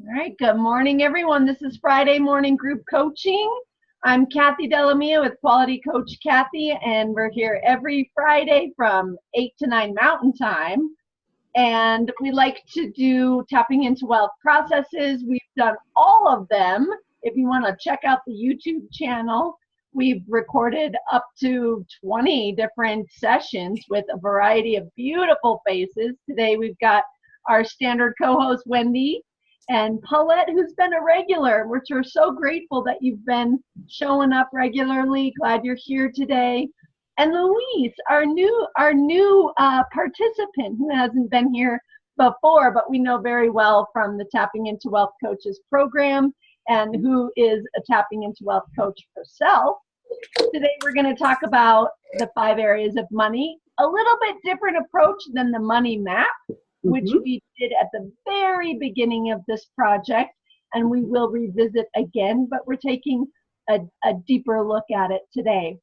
All right, good morning, everyone. This is Friday Morning Group Coaching. I'm Kathy Delamia with Quality Coach Kathy, and we're here every Friday from 8 to 9 Mountain Time. And we like to do tapping into wealth processes. We've done all of them. If you want to check out the YouTube channel, we've recorded up to 20 different sessions with a variety of beautiful faces. Today we've got our standard co-host, Wendy, and Paulette, who's been a regular, which we're so grateful that you've been showing up regularly. Glad you're here today. And Louise, our new participant who hasn't been here before, but we know very well from the Tapping into Wealth Coaches program, and who is a Tapping into Wealth coach herself. Today we're going to talk about the 5 areas of money, a little bit different approach than the money map, which we did at the very beginning of this project, and we will revisit again, but we're taking a deeper look at it today.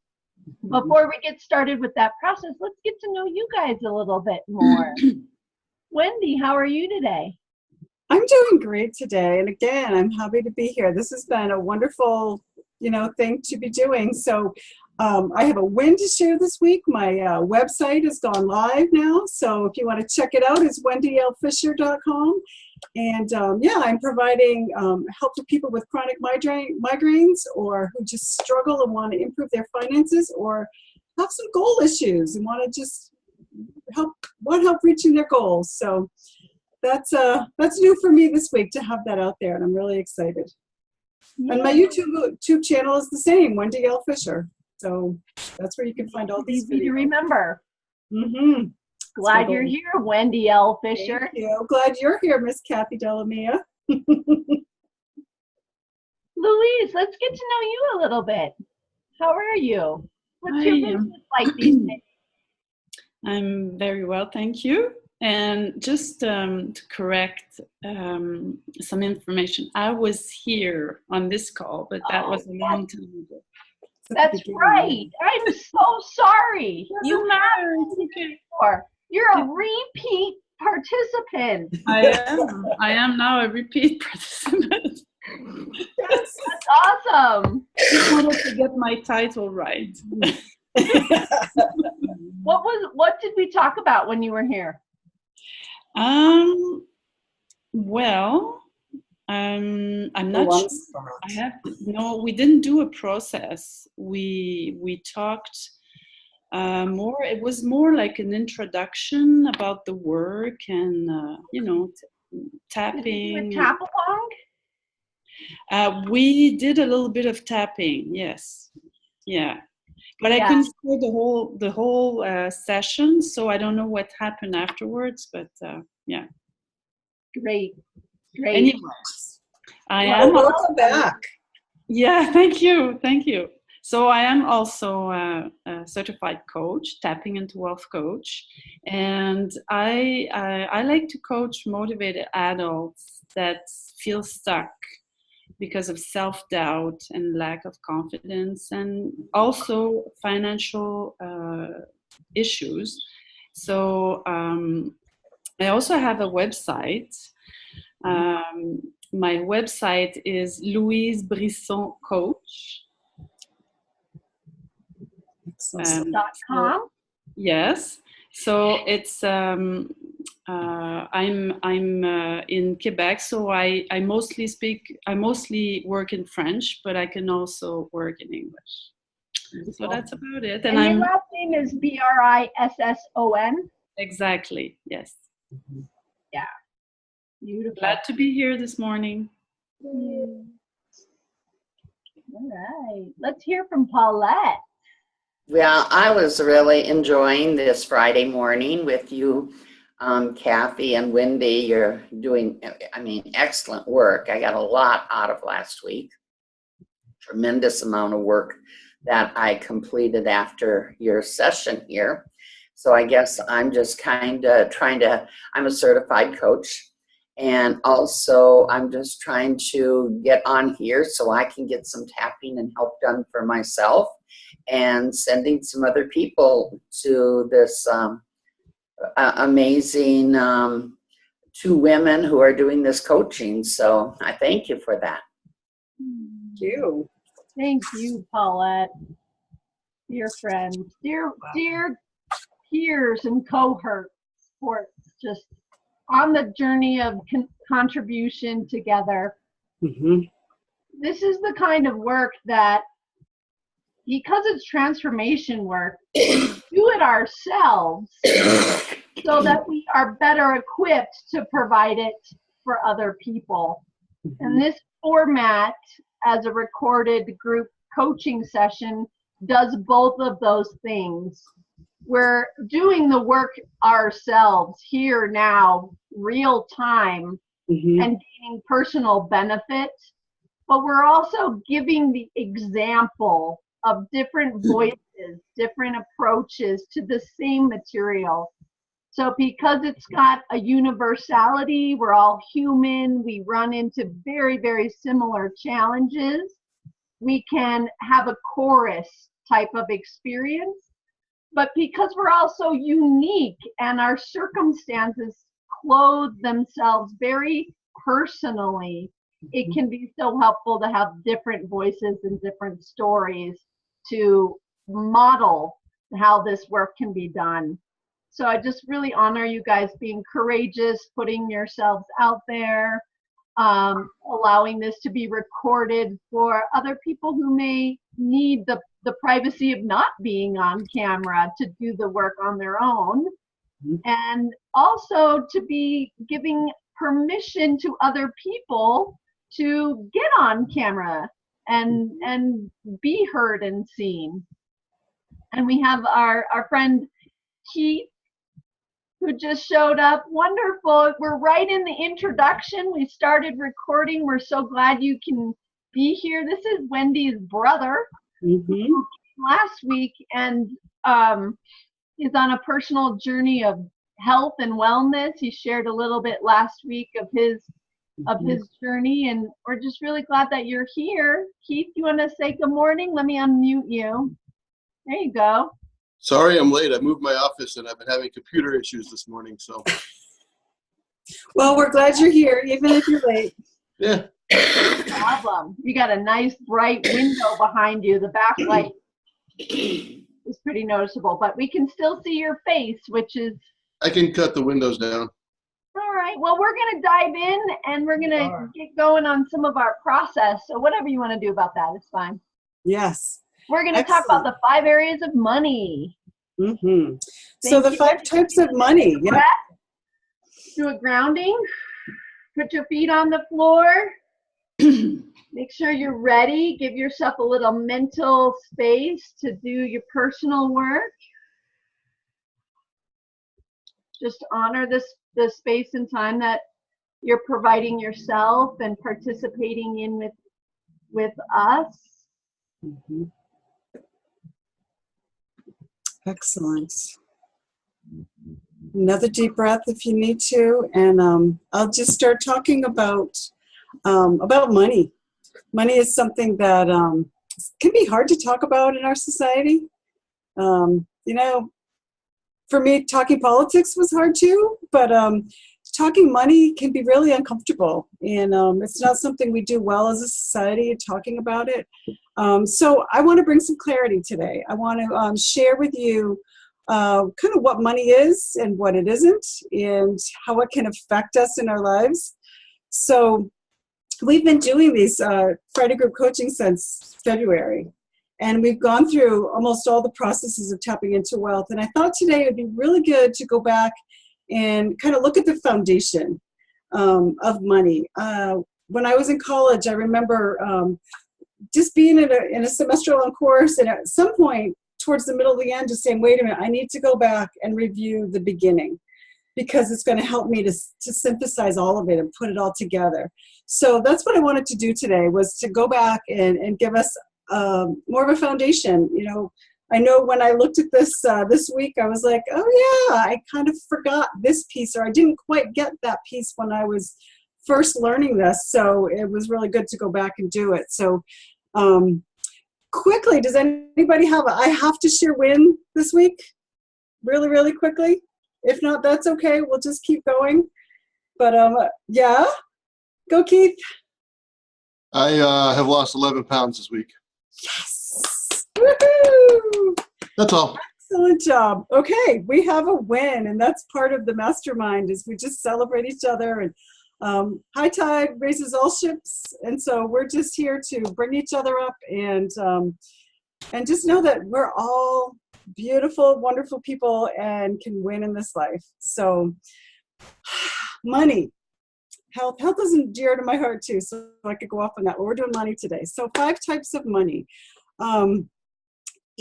Before we get started with that process, let's get to know you guys a little bit more. Wendy, how are you today? I'm doing great today, and again, I'm happy to be here. This has been a wonderful, thing to be doing. So I have a win to share this week. My website has gone live now, so if you want to check it out, it's wendylfisher.com. And I'm providing help to people with chronic migraines, or who just struggle and want to improve their finances, or have some goal issues and want to just help reaching their goals. So that's new for me this week to have that out there, and I'm really excited. Yeah. And my YouTube channel is the same, Wendy L. Fisher. So that's where you can find all these videos. Easy to remember. Glad you're here, Wendy L. Fisher. Thank you. Glad you're here, Miss Kathy Delamia. Louise, let's get to know you a little bit. How are you? What's your business like these days? I'm very well, thank you. And just to correct some information, I was here on this call, but that was a long time ago. That's right. I'm so sorry. You You're a repeat participant. I am now a repeat participant. That's awesome. I wanted to get my title right. What did we talk about when you were here? I'm not sure. We didn't do a process. We talked more. It was more like an introduction about the work and tapping. Did you do a tap along? We did a little bit of tapping. Yes, yeah. But I couldn't see the whole session, so I don't know what happened afterwards. But yeah. Great. Anyways, welcome back. Yeah, thank you. So I am also a certified coach, Tapping into Wealth coach, and I like to coach motivated adults that feel stuck because of self-doubt and lack of confidence, and also financial issues. So I also have a website. My website is Louise Brisson Coach. .com? Yes. So it's I'm in Quebec, so I mostly work in French, but I can also work in English. So that's about it. And your last name is Brisson? Exactly. Yes. Yeah. Beautiful. Glad to be here this morning. All right. Let's hear from Paulette. Well, I was really enjoying this Friday morning with you, Kathy and Wendy. You're doing, excellent work. I got a lot out of last week. Tremendous amount of work that I completed after your session here. So I guess I'm just kind of I'm a certified coach. And also, I'm just trying to get on here so I can get some tapping and help done for myself, and sending some other people to this amazing two women who are doing this coaching. So I thank you for that. Thank you. Thank you, Paulette. Dear friends, dear peers and cohorts, just on the journey of contribution together. Mm-hmm. This is the kind of work that, because it's transformation work, we do it ourselves so that we are better equipped to provide it for other people. Mm-hmm. And this format, as a recorded group coaching session, does both of those things. We're doing the work ourselves here now, real time, Mm-hmm. and gaining personal benefit, but we're also giving the example of different voices, different approaches to the same material. So because it's got a universality, we're all human, we run into very, very similar challenges, we can have a chorus type of experience. But because we're all so unique and our circumstances clothe themselves very personally, it can be so helpful to have different voices and different stories to model how this work can be done. So I just really honor you guys being courageous, putting yourselves out there, allowing this to be recorded for other people who may need the privacy of not being on camera to do the work on their own. Mm-hmm. And also to be giving permission to other people to get on camera and be heard and seen. And we have our friend Keith, who just showed up. Wonderful. We're right in the introduction. We started recording. We're so glad you can be here. This is Wendy's brother, Mm-hmm. who came last week and is on a personal journey of health and wellness. He shared a little bit last week of his journey, and we're just really glad that you're here. Keith, you want to say good morning? Let me unmute you. There you go. Sorry I'm late. I moved my office and I've been having computer issues this morning. So. Well, we're glad you're here, even if you're late. Yeah. No problem. You got a nice bright window behind you. The backlight is pretty noticeable, but we can still see your face, which is... I can cut the windows down. All right. Well, we're going to dive in and we're going to get going on some of our process. So whatever you want to do about that, it's fine. Yes. We're going to talk about the 5 areas of money. Mm-hmm. So the 5 types of money. Yeah. Do a grounding. Put your feet on the floor. Make sure you're ready. Give yourself a little mental space to do your personal work. Just honor the space and time that you're providing yourself and participating in with us. Mm-hmm. Excellent. Another deep breath if you need to, and I'll just start talking about money. Money is something that can be hard to talk about in our society. You know, for me, talking politics was hard too, but talking money can be really uncomfortable, and it's not something we do well as a society, talking about it. So I want to bring some clarity today. I want to share with you kind of what money is and what it isn't, and how it can affect us in our lives. So we've been doing these Friday group coaching since February, and we've gone through almost all the processes of tapping into wealth. And I thought today it would be really good to go back and kind of look at the foundation of money. When I was in college, I remember just being in a semester-long course, and at some point towards the middle of the end, just saying, wait a minute, I need to go back and review the beginning, because it's going to help me to synthesize all of it and put it all together. So that's what I wanted to do today, was to go back and give us more of a foundation. You know, I know when I looked at this this week, I was like, oh yeah, I kind of forgot this piece, or I didn't quite get that piece when I was first learning this. So it was really good to go back and do it. So quickly, does anybody have I have to share win this week? Really, really quickly? If not, that's okay. We'll just keep going. But yeah, go Keith. I have lost 11 pounds this week. Yes. Woohoo! That's all. Excellent job. Okay, we have a win, and that's part of the mastermind is we just celebrate each other, and high tide raises all ships, and so we're just here to bring each other up and just know that we're all beautiful, wonderful people and can win in this life. So money, health is dear to my heart too, so I could go off on that. But we're doing money today. So 5 types of money.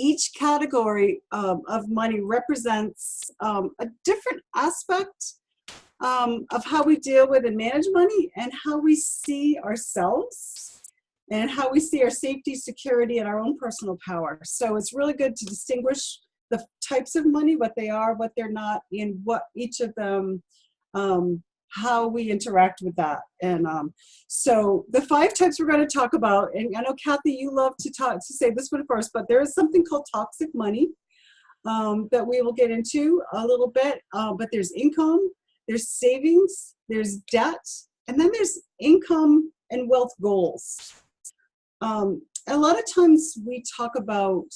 Each category of money represents a different aspect of how we deal with and manage money and how we see ourselves and how we see our safety, security, and our own personal power. So it's really good to distinguish the types of money, what they are, what they're not, and what each of them, how we interact with that. And so the 5 types we're going to talk about, and I know Kathy, you love to say this one first, but there is something called toxic money that we will get into a little bit. But there's income, there's savings, there's debt, and then there's income and wealth goals. A lot of times we talk about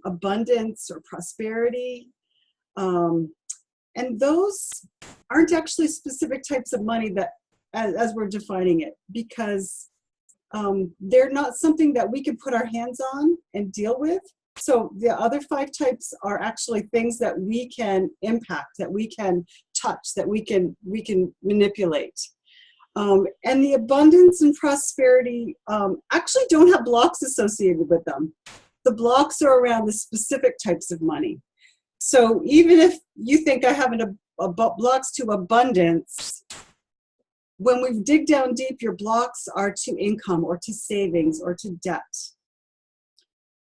abundance or prosperity, and those aren't actually specific types of money that, as we're defining it, because they're not something that we can put our hands on and deal with. So the other 5 types are actually things that we can impact, that we can touch, that we can manipulate. And the abundance and prosperity actually don't have blocks associated with them. The blocks are around the specific types of money. So even if you think I have blocks to abundance, when we dig down deep, your blocks are to income or to savings or to debt.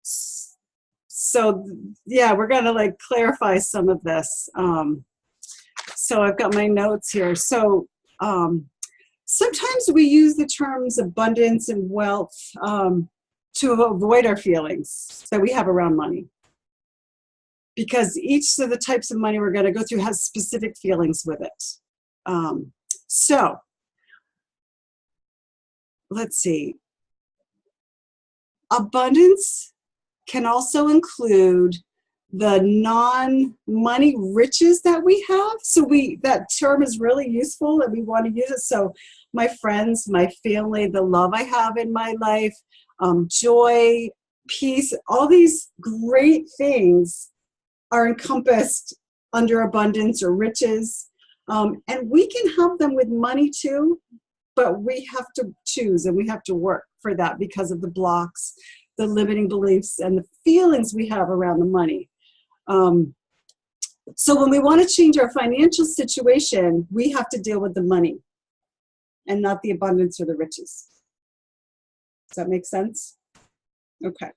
So yeah, we're going to clarify some of this. So I've got my notes here. So sometimes we use the terms abundance and wealth to avoid our feelings that we have around money, because each of the types of money we're going to go through has specific feelings with it. So let's see. Abundance can also include the non-money riches that we have. So that term is really useful and we want to use it. So my friends, my family, the love I have in my life, joy, peace, all these great things are encompassed under abundance or riches. And we can have them with money too, but we have to choose and we have to work for that because of the blocks, the limiting beliefs, and the feelings we have around the money. So when we want to change our financial situation, we have to deal with the money and not the abundance or the riches. Does that make sense? Okay.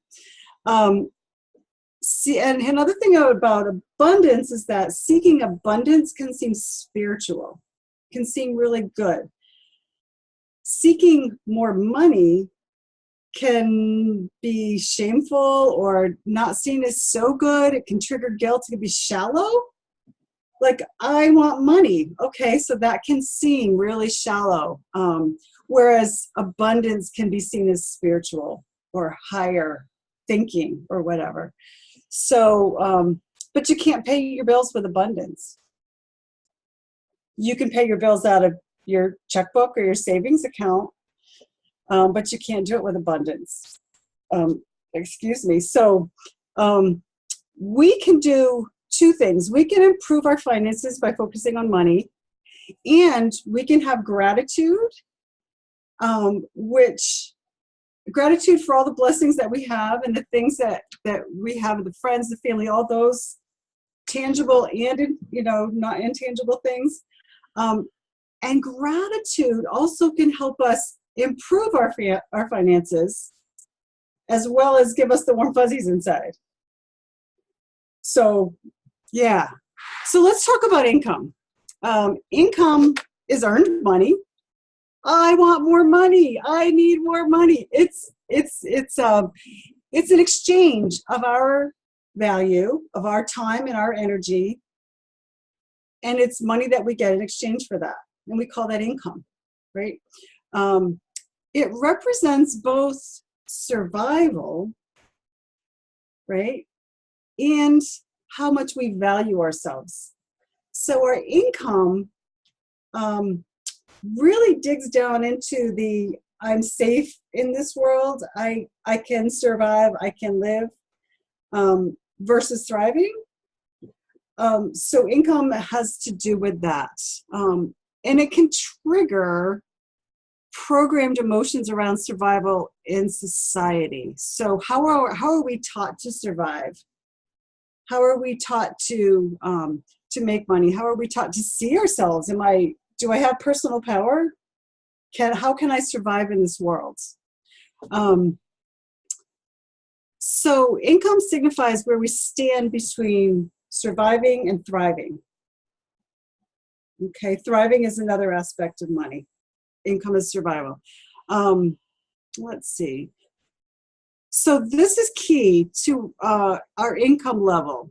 See, and another thing about abundance is that seeking abundance can seem spiritual, can seem really good. Seeking more money can be shameful or not seen as so good. It can trigger guilt. It can be shallow. Like, I want money. Okay, so that can seem really shallow. Whereas abundance can be seen as spiritual or higher thinking or whatever. So, but you can't pay your bills with abundance. You can pay your bills out of your checkbook or your savings account, but you can't do it with abundance. Excuse me. So we can do 2 things. We can improve our finances by focusing on money, and we can have gratitude, which gratitude for all the blessings that we have and the things that we have, the friends, the family, all those tangible and, not intangible things. And gratitude also can help us improve our finances, as well as give us the warm fuzzies inside. So, yeah. So let's talk about income. Income is earned money. I want more money. I need more money. It's an exchange of our value, of our time and our energy, and it's money that we get in exchange for that. and we call that income, right? It represents both survival, right, and how much we value ourselves. So our income really digs down into the I'm safe in this world, I can survive, I can live, versus thriving. So income has to do with that. And it can trigger programmed emotions around survival in society. So how are we taught to survive? How are we taught to make money? How are we taught to see ourselves? Do I have personal power? How can I survive in this world? So income signifies where we stand between surviving and thriving. Okay, thriving is another aspect of money. Income is survival. Let's see. So this is key to our income level.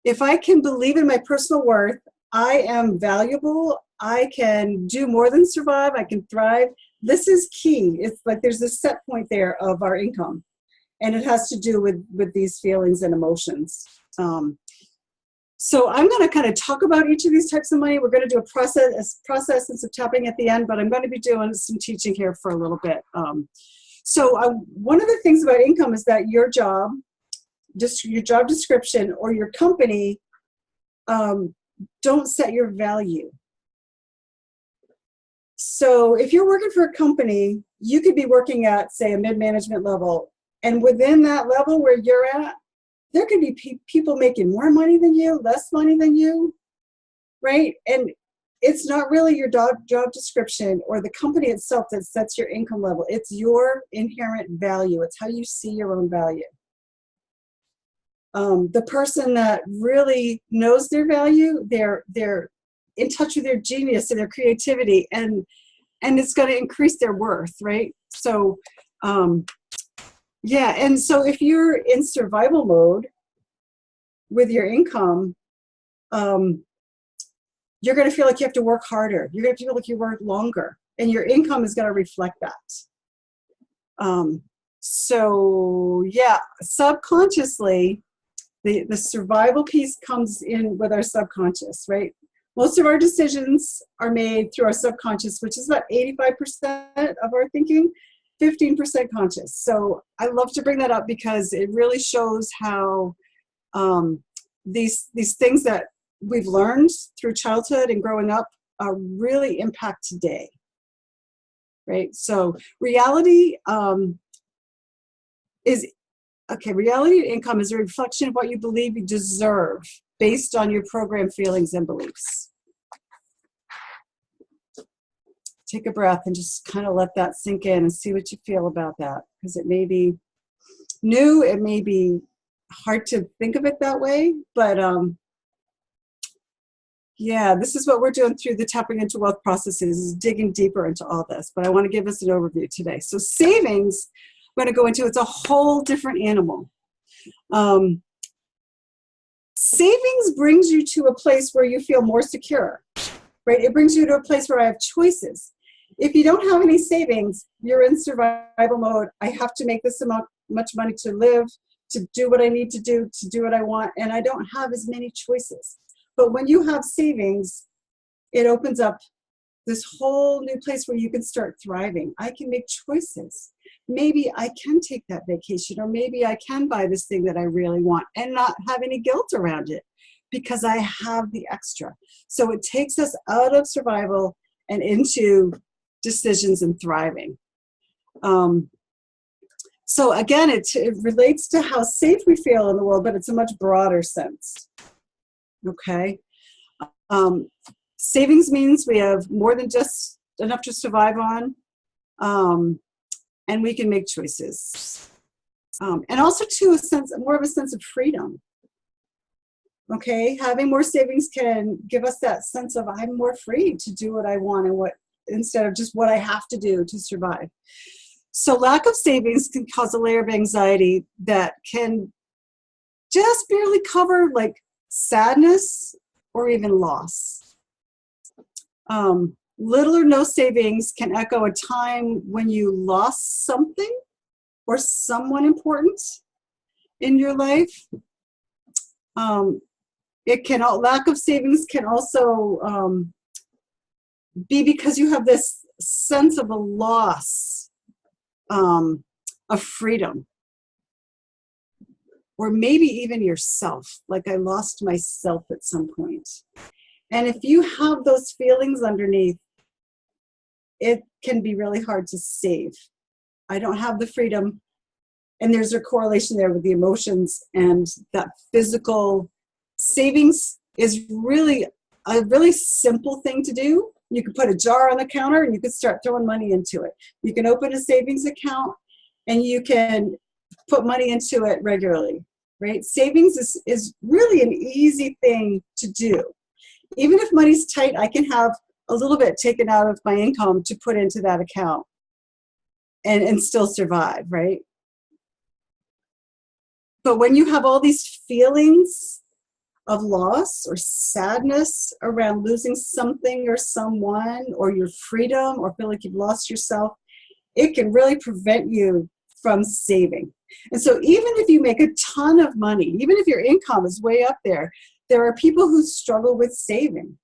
If I can believe in my personal worth, I am valuable, I can do more than survive, I can thrive. This is key. It's like there's a set point there of our income. And it has to do with these feelings and emotions. So I'm going to kind of talk about each of these types of money. We're going to do a process and some tapping at the end, but I'm going to be doing some teaching here for a little bit. One of the things about income is that your job description or your company don't set your value. So if you're working for a company, you could be working at, say, a mid-management level, and within that level where you're at, there could be people making more money than you, less money than you, right? And it's not really your job description or the company itself that sets your income level. It's your inherent value. It's how you see your own value. The person that really knows their value, they're in touch with their genius and their creativity, and it's going to increase their worth, right? So, yeah, and so if you're in survival mode with your income, you're going to feel like you have to work harder. You're going to feel like you work longer, and your income is going to reflect that. So, yeah, subconsciously, the survival piece comes in with our subconscious, right? Most of our decisions are made through our subconscious, which is about 85% of our thinking, 15% conscious. So I love to bring that up because it really shows how these things that we've learned through childhood and growing up really impact today, right? So reality reality income is a reflection of what you believe you deserve based on your programmed feelings and beliefs. Take a breath and just kind of let that sink in and see what you feel about that, because it may be new, it may be hard to think of it that way, but yeah, this is what we're doing through the Tapping into Wealth processes, is digging deeper into all this, but I want to give us an overview today. So savings, I'm going to go into, it's a whole different animal. Savings brings you to a place where you feel more secure, right? It brings you to a place where I have choices. If you don't have any savings, you're in survival mode. I have to make this much money to live, to do what I need to do what I want, and I don't have as many choices. But when you have savings, it opens up this whole new place where you can start thriving. I can make choices. Maybe I can take that vacation, or maybe I can buy this thing that I really want and not have any guilt around it because I have the extra. So it takes us out of survival and into decisions and thriving. So again, it relates to how safe we feel in the world, but it's a much broader sense. Okay. Savings means we have more than just enough to survive on, and we can make choices. And also to more of a sense of freedom. Okay, having more savings can give us that sense of I'm more free to do what I want and instead of just what I have to do to survive. So lack of savings can cause a layer of anxiety that can just barely cover like sadness or even loss. Little or no savings can echo a time when you lost something or someone important in your life. Lack of savings can also be because you have this sense of a loss of freedom, or maybe even yourself, like I lost myself at some point. And if you have those feelings underneath, it can be really hard to save. I don't have the freedom. And there's a correlation there with the emotions, and that physical savings is really a really simple thing to do. You could put a jar on the counter and you could start throwing money into it. You can open a savings account and you can put money into it regularly, right? Savings is really an easy thing to do. Even if money's tight, I can have a little bit taken out of my income to put into that account and still survive, right? But when you have all these feelings of loss or sadness around losing something or someone, or your freedom, or feel like you've lost yourself, it can really prevent you from saving. And so even if you make a ton of money, even if your income is way up there are people who struggle with saving.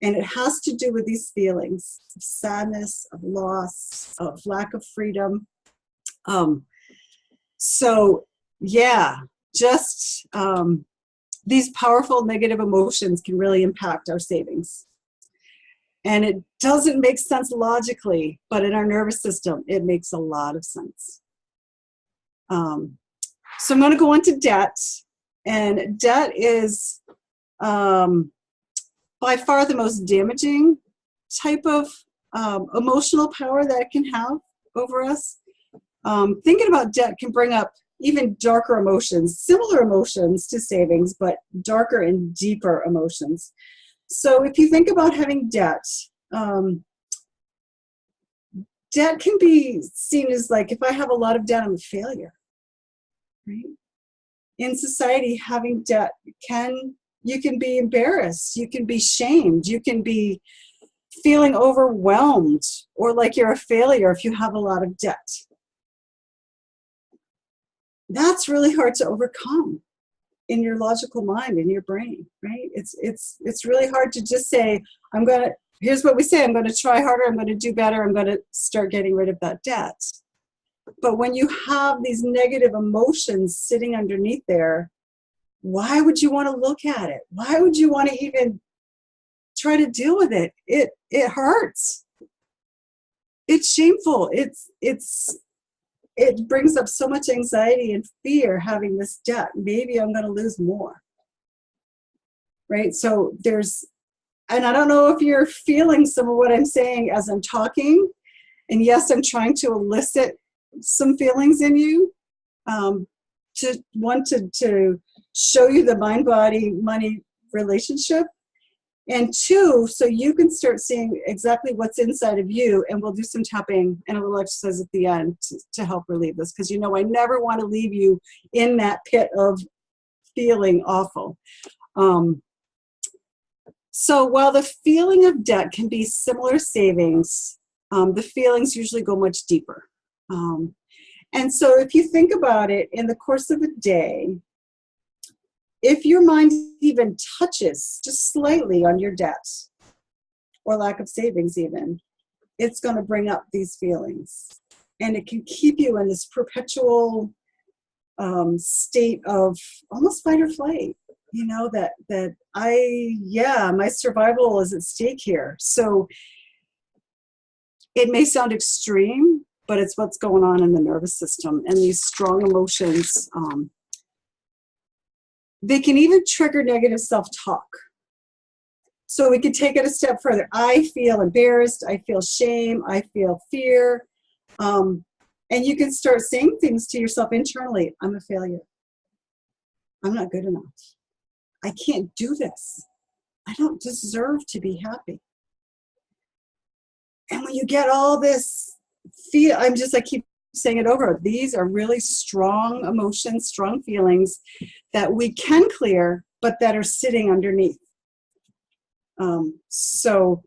And it has to do with these feelings of sadness, of loss, of lack of freedom. These powerful negative emotions can really impact our savings. And it doesn't make sense logically, but in our nervous system, it makes a lot of sense. So I'm going to go on to debt. And debt is by far the most damaging type of emotional power that it can have over us. Thinking about debt can bring up even darker emotions, similar emotions to savings, but darker and deeper emotions. So if you think about having debt, debt can be seen as like, if I have a lot of debt, I'm a failure, right? In society, having debt you can be embarrassed, you can be shamed, you can be feeling overwhelmed or like you're a failure if you have a lot of debt. That's really hard to overcome in your logical mind, in your brain, right? It's really hard to just say, here's what we say, I'm going to try harder, I'm going to do better, I'm going to start getting rid of that debt. But when you have these negative emotions sitting underneath there, why would you want to look at it? Why would you want to even try to deal with it? It hurts. It's shameful. It brings up so much anxiety and fear having this debt. Maybe I'm going to lose more. Right? So and I don't know if you're feeling some of what I'm saying as I'm talking. And yes, I'm trying to elicit some feelings in you to show you the mind-body-money relationship. And two, so you can start seeing exactly what's inside of you, and we'll do some tapping and a little exercise at the end to help relieve this, because I never want to leave you in that pit of feeling awful. So while the feeling of debt can be similar savings, the feelings usually go much deeper. And so if you think about it, in the course of a day, if your mind even touches just slightly on your debt or lack of savings even, it's going to bring up these feelings. And it can keep you in this perpetual state of almost fight or flight, my survival is at stake here. So it may sound extreme, but it's what's going on in the nervous system. And these strong emotions, they can even trigger negative self-talk. So we could take it a step further. I feel embarrassed. I feel shame. I feel fear. And you can start saying things to yourself internally. I'm a failure. I'm not good enough. I can't do this. I don't deserve to be happy. And when you get all this I keep saying it over. These are really strong emotions, strong feelings that we can clear, but that are sitting underneath. So,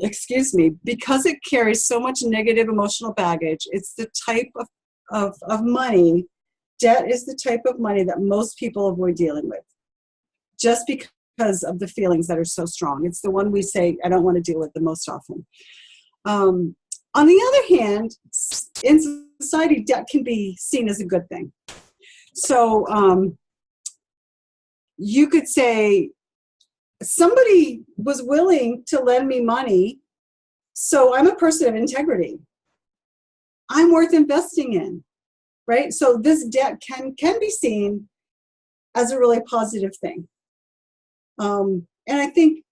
excuse me, because it carries so much negative emotional baggage, it's the type of money, debt is the type of money that most people avoid dealing with, just because of the feelings that are so strong. It's the one we say, I don't want to deal with the most often. On the other hand, in society, debt can be seen as a good thing. So you could say, somebody was willing to lend me money, so I'm a person of integrity. I'm worth investing in, right? So this debt can be seen as a really positive thing. And I think,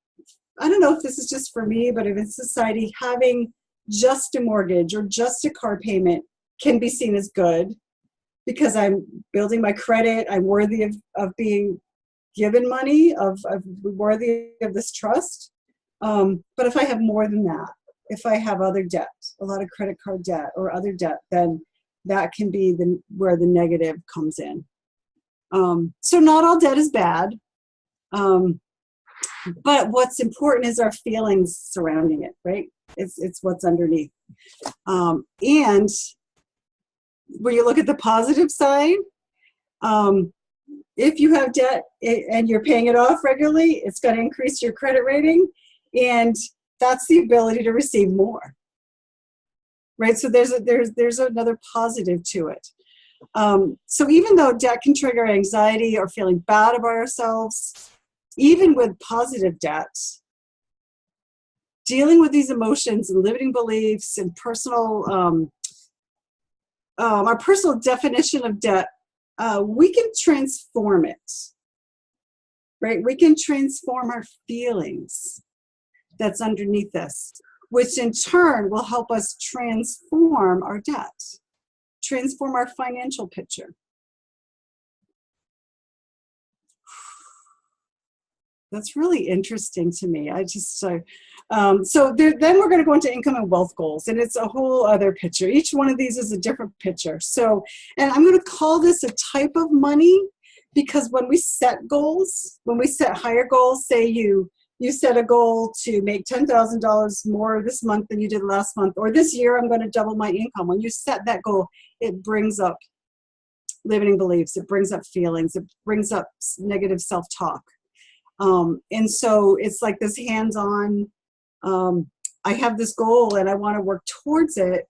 I don't know if this is just for me, but if in society, having just a mortgage or just a car payment can be seen as good because I'm building my credit, I'm worthy of being given money, of worthy of this trust. But if I have more than that, if I have other debt, a lot of credit card debt or other debt, then that can be where the negative comes in. So not all debt is bad. But what's important is our feelings surrounding it, right? It's what's underneath. And when you look at the positive side, if you have debt and you're paying it off regularly, it's going to increase your credit rating, and that's the ability to receive more, right? So there's another positive to it. So even though debt can trigger anxiety or feeling bad about ourselves, even with positive debt, dealing with these emotions and limiting beliefs and our personal definition of debt, we can transform it, right? We can transform our feelings that's underneath this, which in turn will help us transform our debt, transform our financial picture. That's really interesting to me. Then we're going to go into income and wealth goals, and it's a whole other picture. Each one of these is a different picture. So, and I'm going to call this a type of money because when we set goals, when we set higher goals, say you set a goal to make $10,000 more this month than you did last month, or this year I'm going to double my income. When you set that goal, it brings up limiting beliefs, it brings up feelings, it brings up negative self-talk. And so it's like this hands-on, I have this goal and I want to work towards it,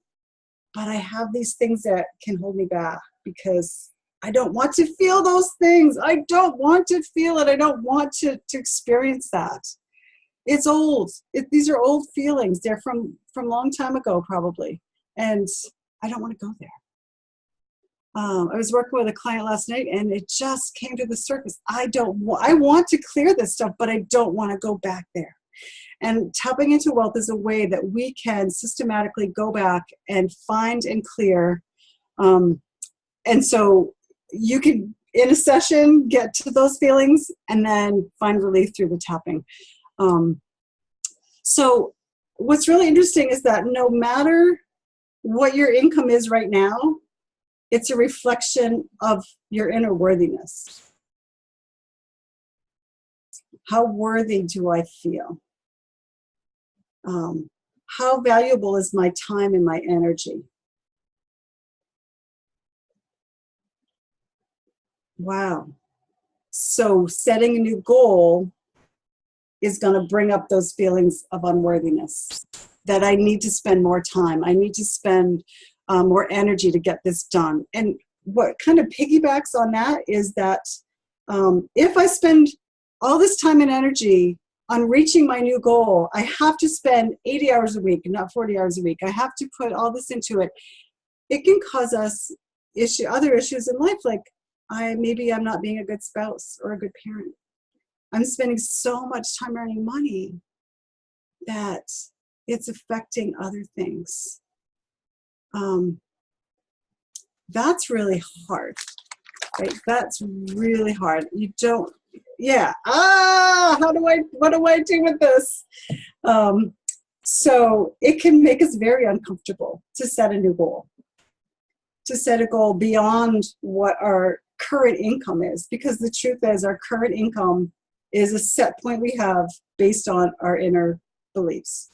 but I have these things that can hold me back because I don't want to feel those things. I don't want to feel it. I don't want to experience that. It's old. These are old feelings. They're from a long time ago, probably. And I don't want to go there. I was working with a client last night and it just came to the surface. I want to clear this stuff, but I don't want to go back there. And tapping into wealth is a way that we can systematically go back and find and clear. And so you can, in a session, get to those feelings and then find relief through the tapping. So what's really interesting is that no matter what your income is right now, it's a reflection of your inner worthiness. How worthy do I feel? How valuable is my time and my energy? Wow. So setting a new goal is going to bring up those feelings of unworthiness, that I need to spend more time. I need to spend more energy to get this done. And what kind of piggybacks on that is that if I spend all this time and energy on reaching my new goal, I have to spend 80 hours a week, not 40 hours a week. I have to put all this into it. It can cause us other issues in life, like maybe I'm not being a good spouse or a good parent. I'm spending so much time earning money that it's affecting other things. That's really hard, right? That's really hard. What do I do with this? So it can make us very uncomfortable to set a new goal, to set a goal beyond what our current income is, because the truth is our current income is a set point we have based on our inner beliefs.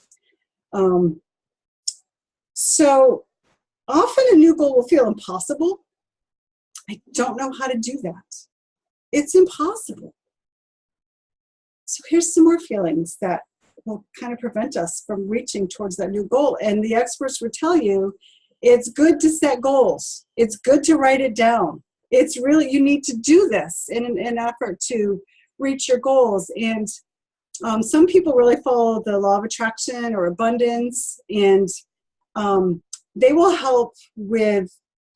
So often a new goal will feel impossible. I don't know how to do that. It's impossible. So here's some more feelings that will kind of prevent us from reaching towards that new goal. And the experts would tell you, it's good to set goals. It's good to write it down. It's really, you need to do this in an effort to reach your goals. And some people really follow the law of attraction or abundance, and they will help with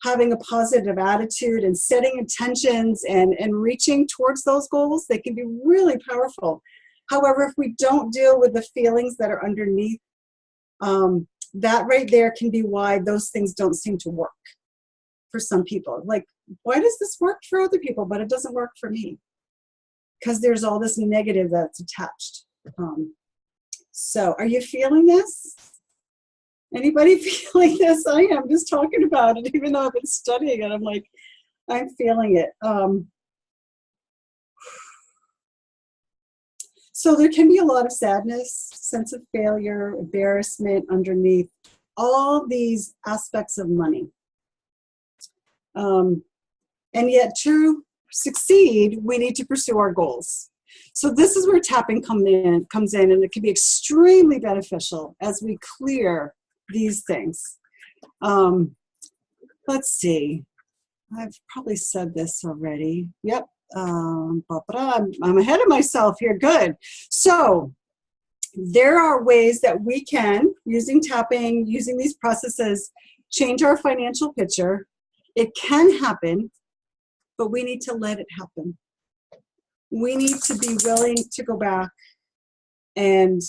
having a positive attitude and setting intentions and reaching towards those goals. They can be really powerful. However, if we don't deal with the feelings that are underneath, that right there can be why those things don't seem to work for some people. Like, why does this work for other people, but it doesn't work for me? Because there's all this negative that's attached. So are you feeling this? Anybody feeling this? I am just talking about it, even though I've been studying it. I'm like, I'm feeling it. So there can be a lot of sadness, sense of failure, embarrassment underneath all these aspects of money. And yet to succeed, we need to pursue our goals. So this is where tapping comes in, and it can be extremely beneficial as we clear these things. Let's see. I've probably said this already. Yep. I'm ahead of myself here. Good. So there are ways that we can, using tapping, using these processes, change our financial picture. It can happen, but we need to let it happen. We need to be willing to go back and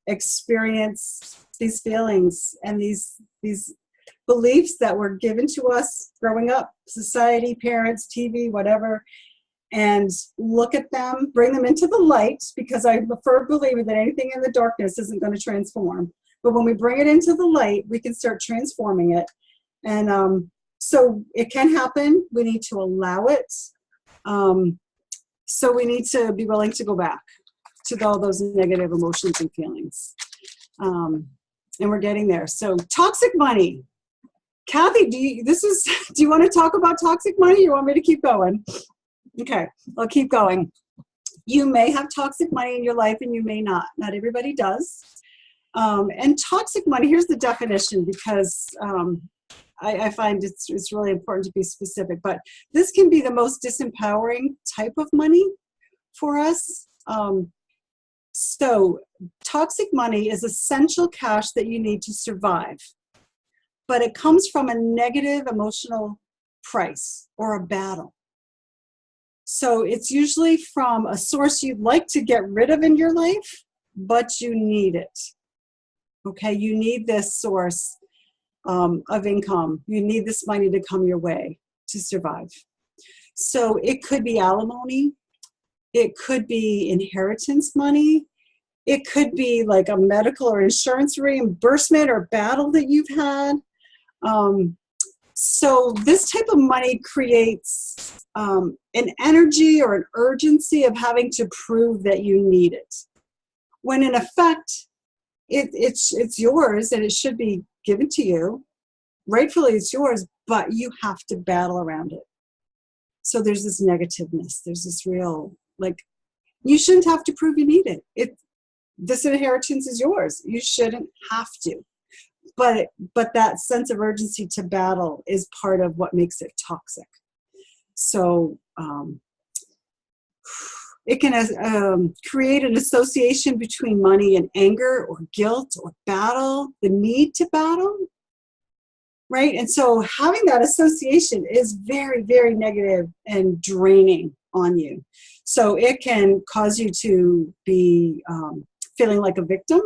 experience these feelings and these beliefs that were given to us growing up, society, parents, TV, whatever, and look at them, bring them into the light, because I'm a firm believer that anything in the darkness isn't going to transform. But when we bring it into the light, we can start transforming it. And so it can happen. We need to allow it. So we need to be willing to go back to all those negative emotions and feelings. And we're getting there. So toxic money. Kathy, do you want to talk about toxic money? Or you want me to keep going? Okay, I'll keep going. You may have toxic money in your life and you may not. Not everybody does. And toxic money, here's the definition, because I find it's really important to be specific, but this can be the most disempowering type of money for us. So toxic money is essential cash that you need to survive, but it comes from a negative emotional price or a battle. So it's usually from a source you'd like to get rid of in your life, but you need it. Okay, you need this source of income. You need this money to come your way to survive. So it could be alimony. It could be inheritance money. It could be like a medical or insurance reimbursement or battle that you've had. So this type of money creates an energy or an urgency of having to prove that you need it, when in effect, it's yours and it should be given to you. Rightfully, it's yours, but you have to battle around it. So there's this negativeness. There's this real, like, you shouldn't have to prove you need it. This inheritance is yours. You shouldn't have to. But that sense of urgency to battle is part of what makes it toxic. So it can create an association between money and anger or guilt or battle, the need to battle, right? And so having that association is very, very negative and draining on you. So it can cause you to be feeling like a victim.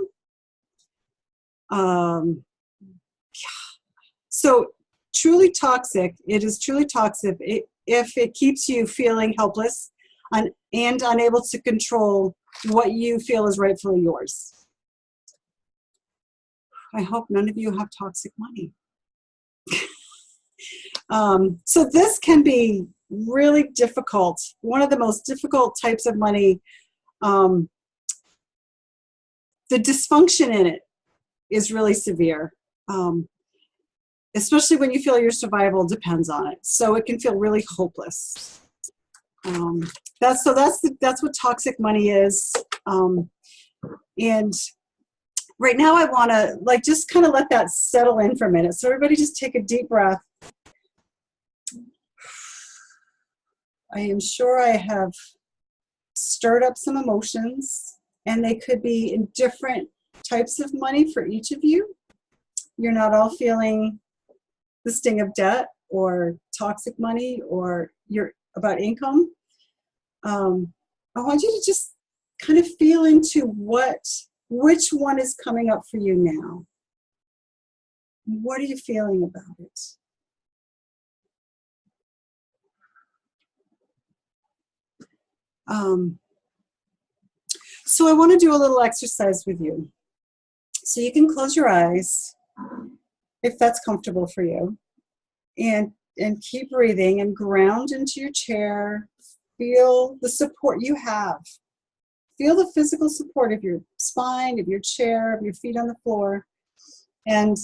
So truly toxic, it is truly toxic if it keeps you feeling helpless and unable to control what you feel is rightfully yours. I hope none of you have toxic money. So this can be really difficult. One of the most difficult types of money The dysfunction in it is really severe, especially when you feel your survival depends on it. So it can feel really hopeless. That's what toxic money is. And right now I want to just kind of let that settle in for a minute. So everybody just take a deep breath. I am sure I have stirred up some emotions, and they could be in different types of money for each of you. You're not all feeling the sting of debt or toxic money or about income. I want you to just kind of feel into which one is coming up for you now. What are you feeling about it? So I want to do a little exercise with you. So you can close your eyes if that's comfortable for you, and keep breathing and ground into your chair. Feel the support you have. Feel the physical support of your spine, of your chair, of your feet on the floor. And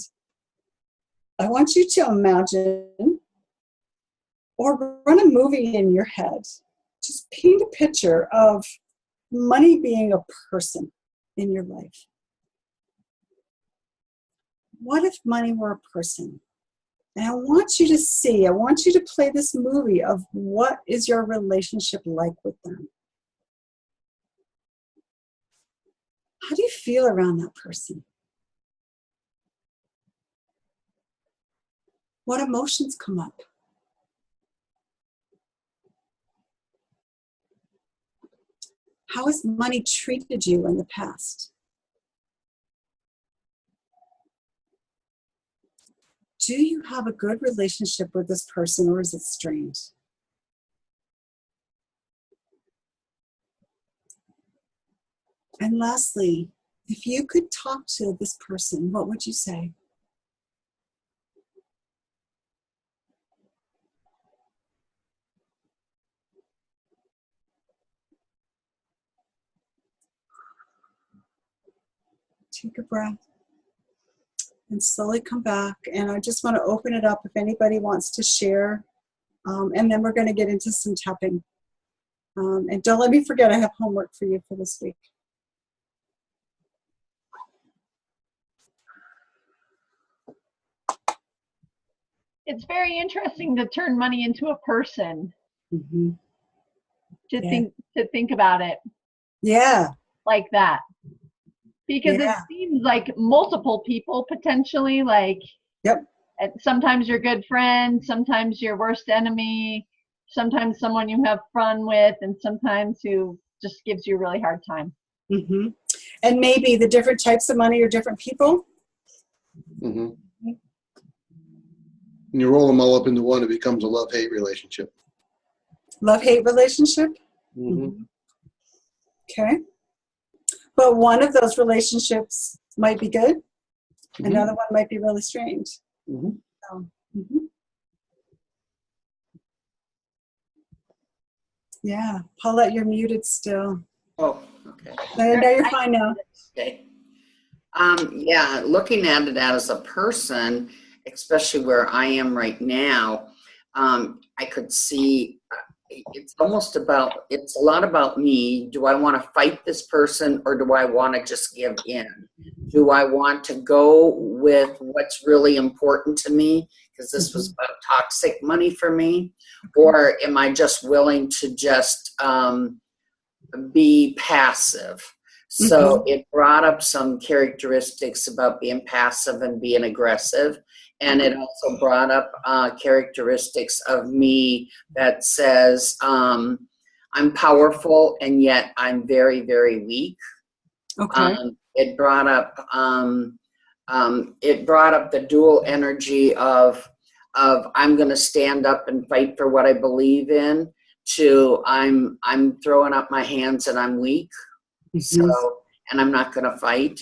I want you to imagine or run a movie in your head. Just paint a picture of money being a person in your life. What if money were a person? And I want you to play this movie of what is your relationship like with them? How do you feel around that person? What emotions come up? How has money treated you in the past? Do you have a good relationship with this person, or is it strained? And lastly, if you could talk to this person, what would you say? Take a breath and slowly come back. And I just want to open it up if anybody wants to share. And then we're going to get into some tapping. And don't let me forget, I have homework for you for this week. It's very interesting to turn money into a person. Mm-hmm. To think about it. Yeah. Like that. Because it seems like multiple people potentially, like, yep. And sometimes you're good friend, sometimes your worst enemy, sometimes someone you have fun with, and sometimes who just gives you a really hard time. Mm-hmm. And maybe the different types of money are different people. Mm-hmm. And you roll them all up into one, it becomes a love-hate relationship. Love-hate relationship? Mm-hmm. Okay. But one of those relationships might be good. Mm-hmm. Another one might be really strange. Mm-hmm. So, mm-hmm. Yeah. Paulette, you're muted still. Oh, okay. No, you're fine now. Okay. Yeah, looking at it as a person, especially where I am right now, I could see it's a lot about me. Do I want to fight this person, or do I want to just give in? Do I want to go with what's really important to me? Because this was about toxic money for me. Or am I just willing to just be passive? So it brought up some characteristics about being passive and being aggressive. And it also brought up characteristics of me that says I'm powerful and yet I'm very, very weak. Okay. It brought up the dual energy of I'm going to stand up and fight for what I believe in, to I'm throwing up my hands and I'm weak. So, and I'm not going to fight.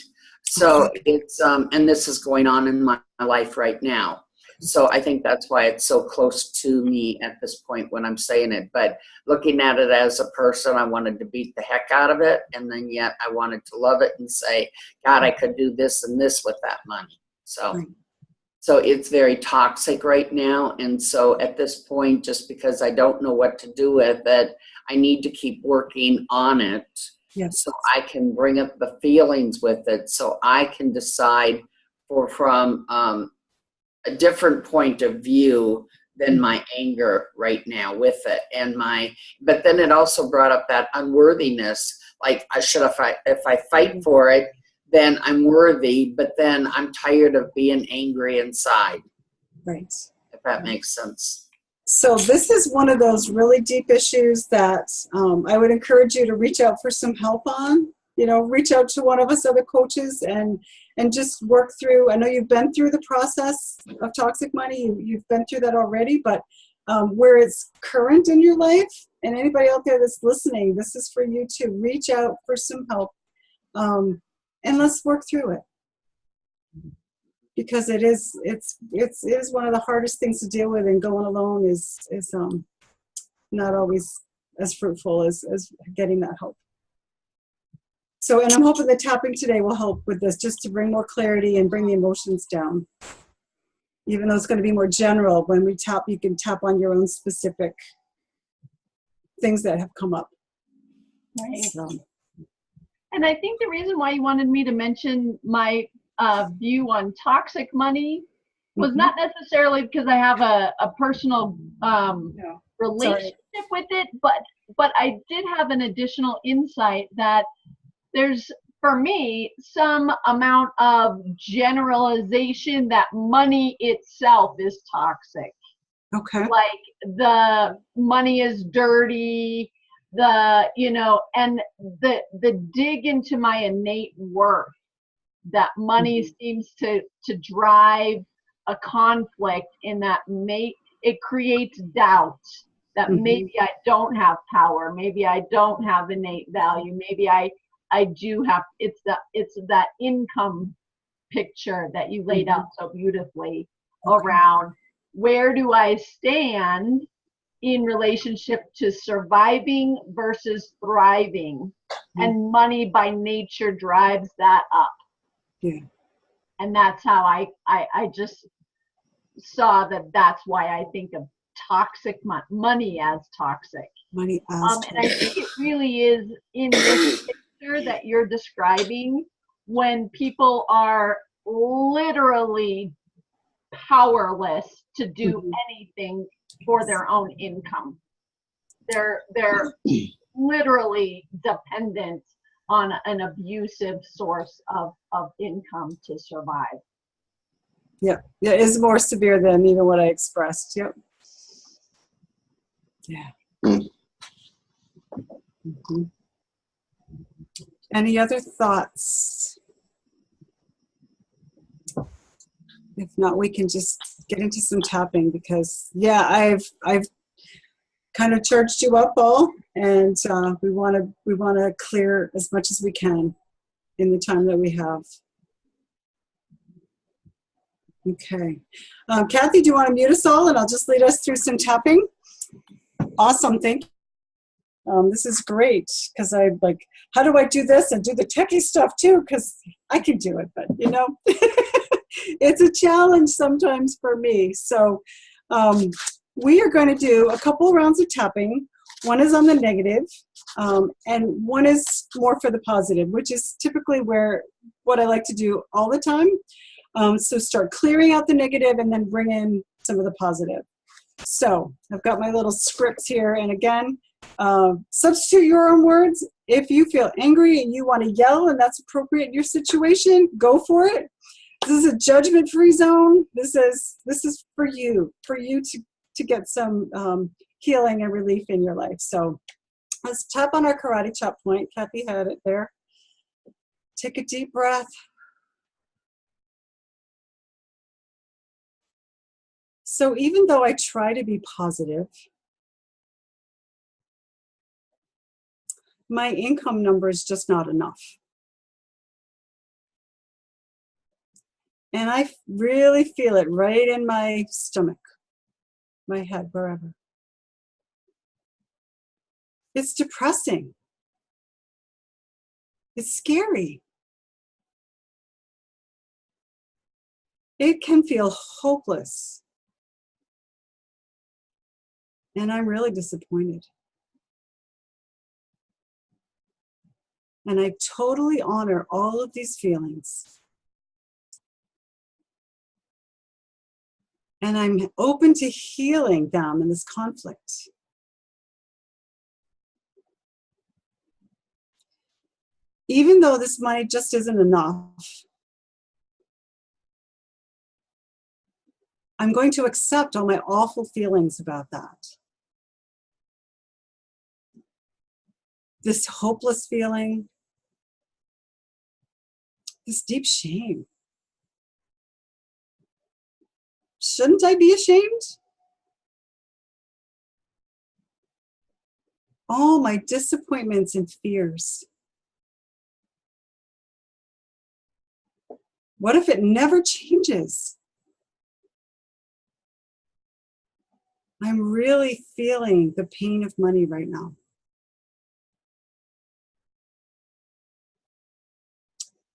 So it's, and this is going on in my life right now. So I think that's why it's so close to me at this point when I'm saying it. But looking at it as a person, I wanted to beat the heck out of it. And then yet I wanted to love it and say, God, I could do this and this with that money. So it's very toxic right now. And so at this point, just because I don't know what to do with it, I need to keep working on it. Yes. So I can bring up the feelings with it, so I can decide from a different point of view than my anger right now with it. But then it also brought up that unworthiness. Like, if I fight for it, then I'm worthy, but then I'm tired of being angry inside. Right. If that makes sense. So this is one of those really deep issues that I would encourage you to reach out for some help on. Reach out to one of us other coaches and just work through. I know you've been through the process of toxic money. You've been through that already, but where it's current in your life, and anybody out there that's listening, this is for you to reach out for some help. And let's work through it, because it is one of the hardest things to deal with, and going alone is not always as fruitful as getting that help. So, and I'm hoping that tapping today will help with this, just to bring more clarity and bring the emotions down. Even though it's going to be more general, when we tap, you can tap on your own specific things that have come up. Right. So. And I think the reason why you wanted me to mention my view on toxic money was not necessarily because I have a personal relationship with it, but I did have an additional insight that there's, for me, some amount of generalization that money itself is toxic. Okay. Like, the money is dirty, and the dig into my innate worth, that money seems to drive a conflict in that it creates doubt that maybe I don't have power, maybe I don't have innate value, maybe I do have. It's that income picture that you laid out so beautifully around where do I stand in relationship to surviving versus thriving, and money by nature drives that up. Yeah. And that's how I just saw that's why I think of toxic money as toxic. Money as and I think it really is in this picture that you're describing, when people are literally powerless to do anything for their own income. They're literally dependent on an abusive source of income to survive. Yeah, it is more severe than even what I expressed. Yep. Yeah. Any other thoughts? If not, we can just get into some tapping, because I've kind of charged you up all, and we want to clear as much as we can in the time that we have. Okay, Kathy, do you want to mute us all, and I'll just lead us through some tapping? Awesome, thank you. This is great, because I'm like, how do I do this and do the techie stuff too? Because I can do it, but it's a challenge sometimes for me. So we are going to do a couple rounds of tapping. One is on the negative, and one is more for the positive, which is typically what I like to do all the time. So start clearing out the negative and then bring in some of the positive. So I've got my little scripts here, and again, substitute your own words. If you feel angry and you want to yell and that's appropriate in your situation, go for it. This is a judgment-free zone. This is for you to get some healing and relief in your life. So let's tap on our karate chop point. Kathy had it there. Take a deep breath. So even though I try to be positive, my income number is just not enough. And I really feel it right in my stomach, my head, wherever. It's depressing. It's scary. It can feel hopeless. And I'm really disappointed. And I totally honor all of these feelings. And I'm open to healing them in this conflict. Even though this money just isn't enough, I'm going to accept all my awful feelings about that. This hopeless feeling, this deep shame. Shouldn't I be ashamed? All my disappointments and fears. What if it never changes? I'm really feeling the pain of money right now.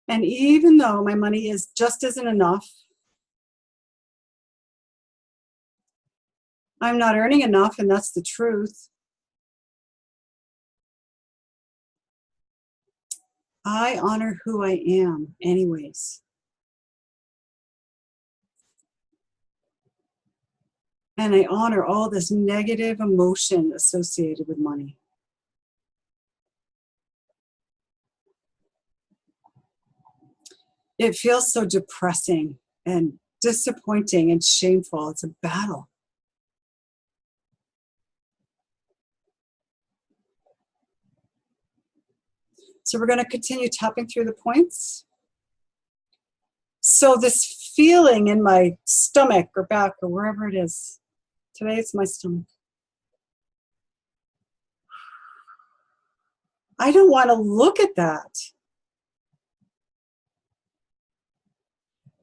And even though my money just isn't enough, I'm not earning enough, and that's the truth. I honor who I am anyways. And I honor all this negative emotion associated with money. It feels so depressing and disappointing and shameful. It's a battle. So we're going to continue tapping through the points. So this feeling in my stomach or back or wherever it is, today it's my stomach. I don't want to look at that.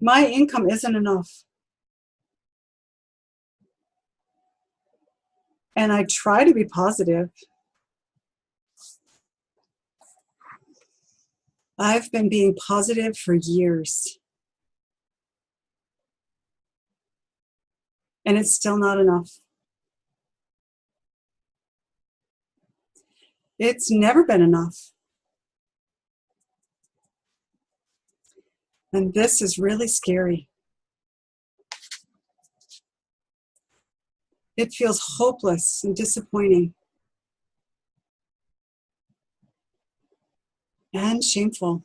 My income isn't enough. And I try to be positive. I've been being positive for years. And it's still not enough. It's never been enough. And this is really scary. It feels hopeless and disappointing. And shameful.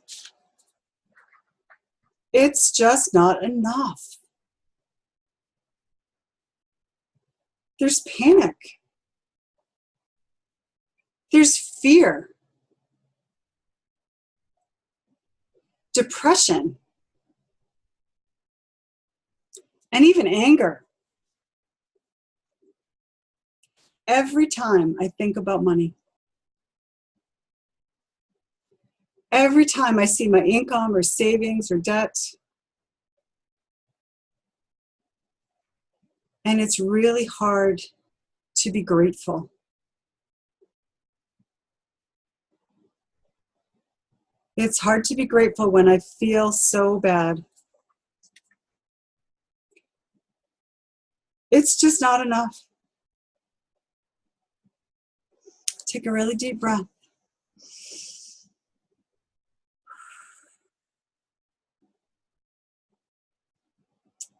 It's just not enough. There's panic. There's fear. Depression. And even anger. Every time I think about money. Every time I see my income or savings or debt. And it's really hard to be grateful. It's hard to be grateful when I feel so bad. It's just not enough. Take a really deep breath.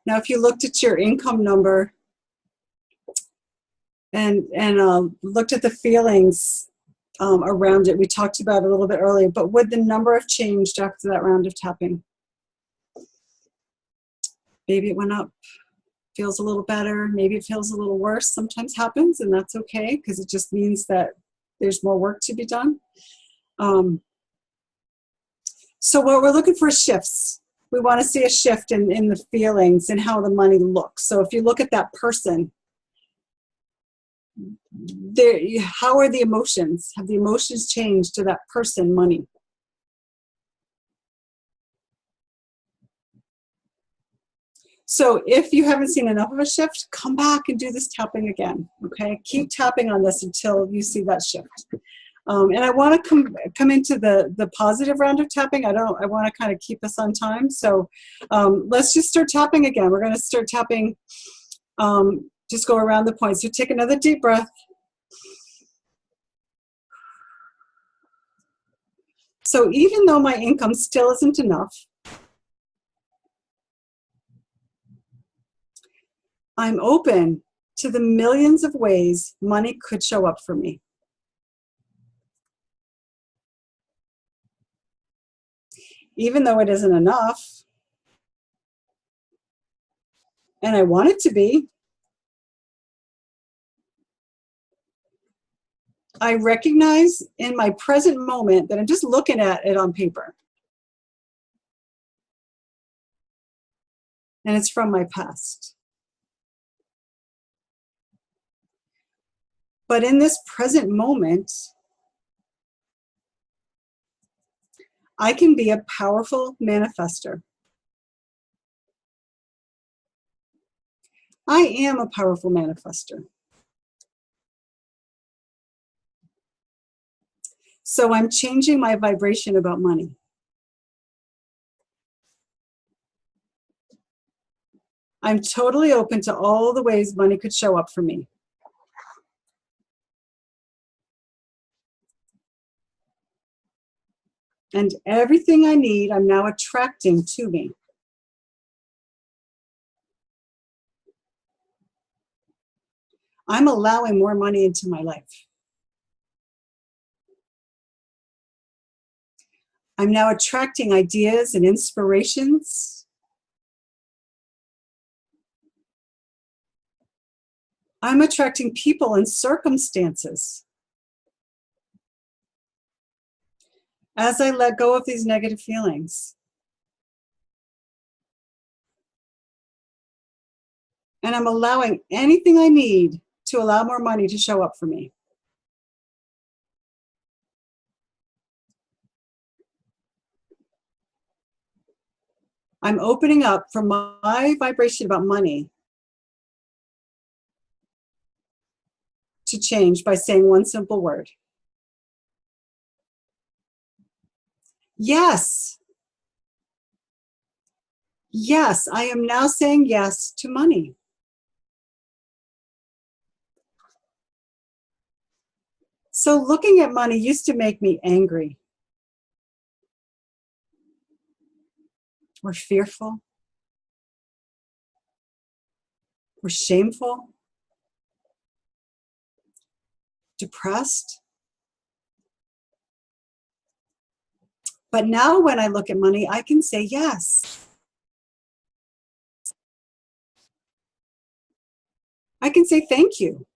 Now, if you looked at your income number and looked at the feelings around it, we talked about it a little bit earlier, but would the number have changed after that round of tapping? Maybe it went up, feels a little better. Maybe it feels a little worse. Sometimes happens, and that's okay because it just means that there's more work to be done. So what we're looking for is shifts. We want to see a shift in the feelings and how the money looks. So if you look at that person, how are the emotions? Have the emotions changed to that person, money? So if you haven't seen enough of a shift, come back and do this tapping again, okay? Keep tapping on this until you see that shift. And I want to come into the positive round of tapping. I want to kind of keep us on time. So let's just start tapping again. We're going to start tapping, just go around the point. So take another deep breath. So even though my income still isn't enough, I'm open to the millions of ways money could show up for me. Even though it isn't enough, and I want it to be, I recognize in my present moment that I'm just looking at it on paper. And it's from my past. But in this present moment, I can be a powerful manifester. I am a powerful manifester. So I'm changing my vibration about money. I'm totally open to all the ways money could show up for me. And everything I need, I'm now attracting to me. I'm allowing more money into my life. I'm now attracting ideas and inspirations. I'm attracting people and circumstances. As I let go of these negative feelings. And I'm allowing anything I need to allow more money to show up for me. I'm opening up for my vibration about money to change by saying one simple word. Yes. Yes, I am now saying yes to money. So looking at money used to make me angry or fearful or shameful, depressed. But now when I look at money, I can say yes. I can say thank you.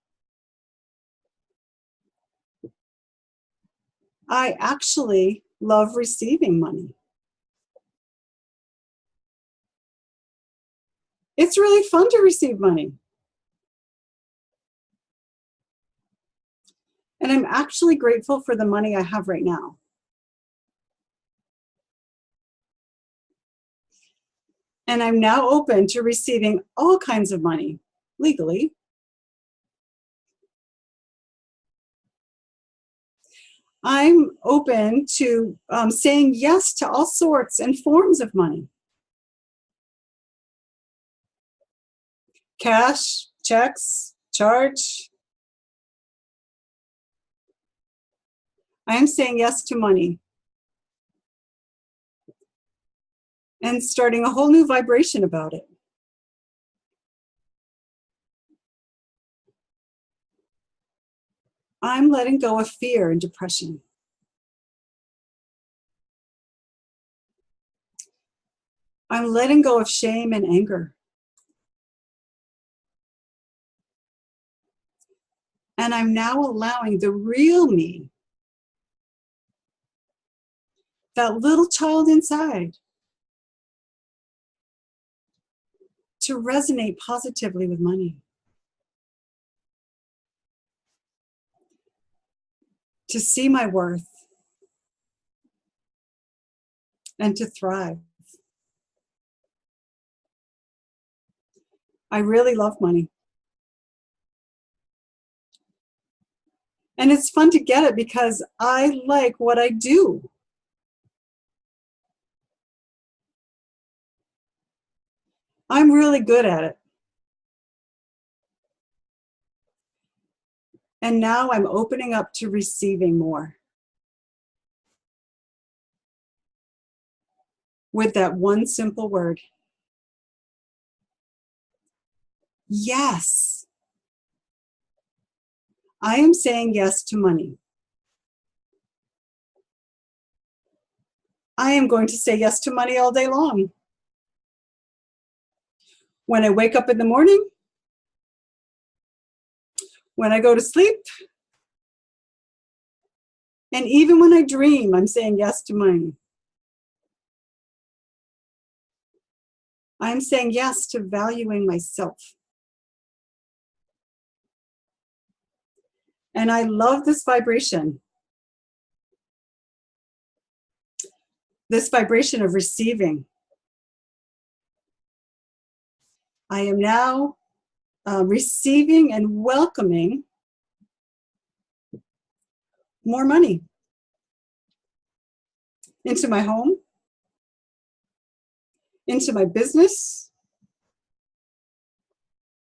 I actually love receiving money. It's really fun to receive money. And I'm actually grateful for the money I have right now. And I'm now open to receiving all kinds of money legally. I'm open to saying yes to all sorts and forms of money. Cash, checks, charge. I am saying yes to money. And starting a whole new vibration about it. I'm letting go of fear and depression. I'm letting go of shame and anger. And I'm now allowing the real me, that little child inside, to resonate positively with money. To see my worth. And to thrive. I really love money. And it's fun to get it because I like what I do. I'm really good at it. And now I'm opening up to receiving more. With that one simple word. Yes. I am saying yes to money. I am going to say yes to money all day long. When I wake up in the morning, when I go to sleep, and even when I dream, I'm saying yes to money. I'm saying yes to valuing myself. And I love this vibration. This vibration of receiving. I am now receiving and welcoming more money into my home, into my business,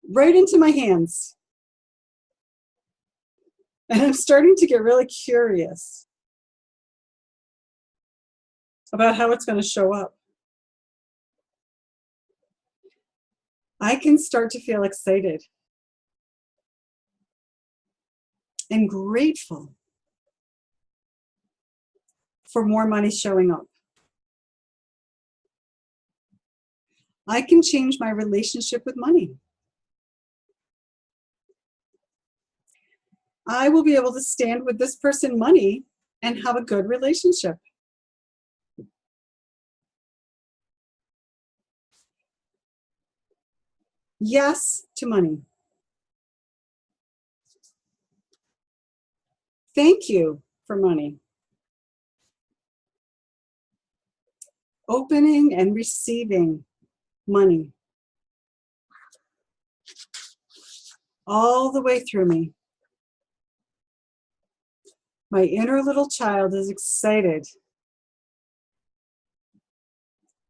right into my hands. And I'm starting to get really curious about how it's going to show up. I can start to feel excited and grateful for more money showing up. I can change my relationship with money. I will be able to stand with this person, money, and have a good relationship. Yes to money. Thank you for money. Opening and receiving money. All the way through me. My inner little child is excited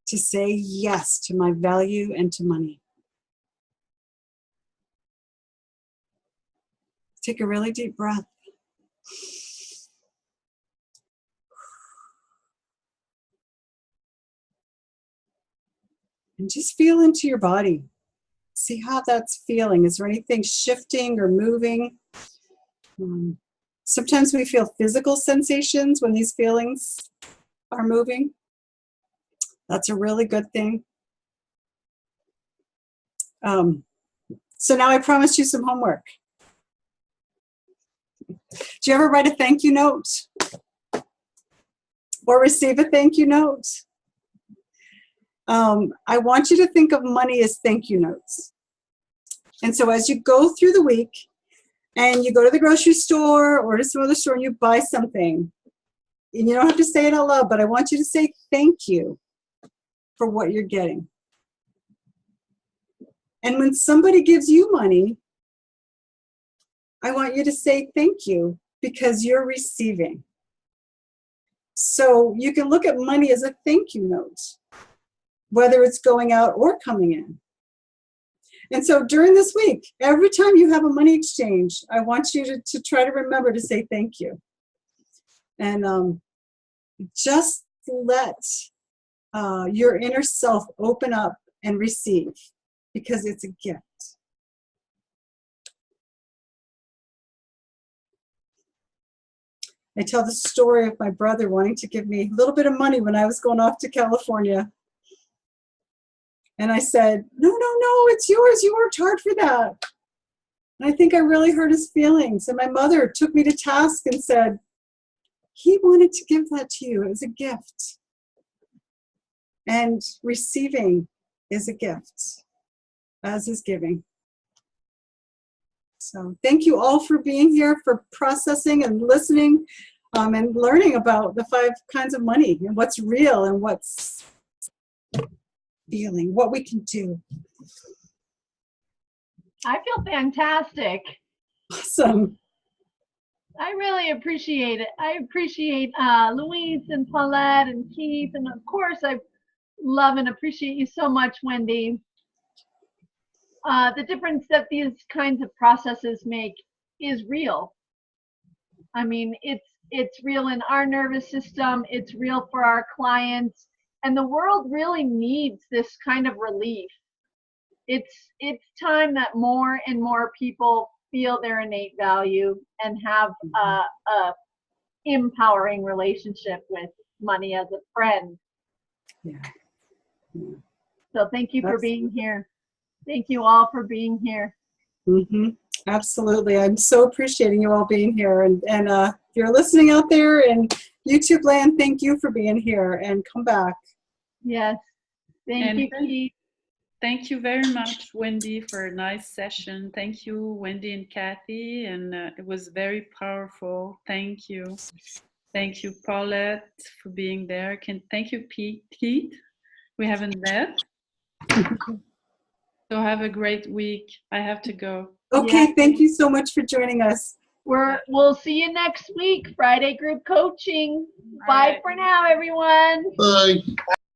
to say yes to my value and to money. Take a really deep breath. And just feel into your body. See how that's feeling. Is there anything shifting or moving? Sometimes we feel physical sensations when these feelings are moving. That's a really good thing. So now I promised you some homework. Do you ever write a thank you note? Or receive a thank you note? I want you to think of money as thank you notes. And so as you go through the week and you go to the grocery store or to some other store and you buy something, and you don't have to say it out loud, but I want you to say thank you for what you're getting. And when somebody gives you money, I want you to say thank you because you're receiving. So you can look at money as a thank you note, whether it's going out or coming in. And so during this week, every time you have a money exchange, I want you to try to remember to say thank you. And just let your inner self open up and receive, because it's a gift. I tell the story of my brother wanting to give me a little bit of money when I was going off to California. And I said, no, it's yours. You worked hard for that. And I think I really hurt his feelings. And my mother took me to task and said, he wanted to give that to you. It was a gift. And receiving is a gift, as is giving. So thank you all for being here, for processing and listening and learning about the 5 kinds of money and what's real and what's feeling, what we can do. I feel fantastic. Awesome. I really appreciate it. I appreciate Louise and Paulette and Keith, and of course I love and appreciate you so much, Wendy. The difference that these kinds of processes make is real. I mean, it's real in our nervous system, it's real for our clients, and the world really needs this kind of relief. It's time that more and more people feel their innate value and have a empowering relationship with money as a friend. Yeah. Yeah. So thank you for That's- being here. Thank you all for being here. Mm-hmm. Absolutely. I'm so appreciating you all being here. And if you're listening out there in YouTube land, thank you for being here, and come back. Yes. Thank you, Keith. Thank you very much, Wendy, for a nice session. Thank you, Wendy and Kathy, and it was very powerful. Thank you. Thank you, Paulette, for being there. Thank you, Pete. We haven't met. So have a great week. I have to go. Okay, Yeah. thank you so much for joining us. We'll see you next week, Friday group coaching. All Bye right. for now, everyone. Bye.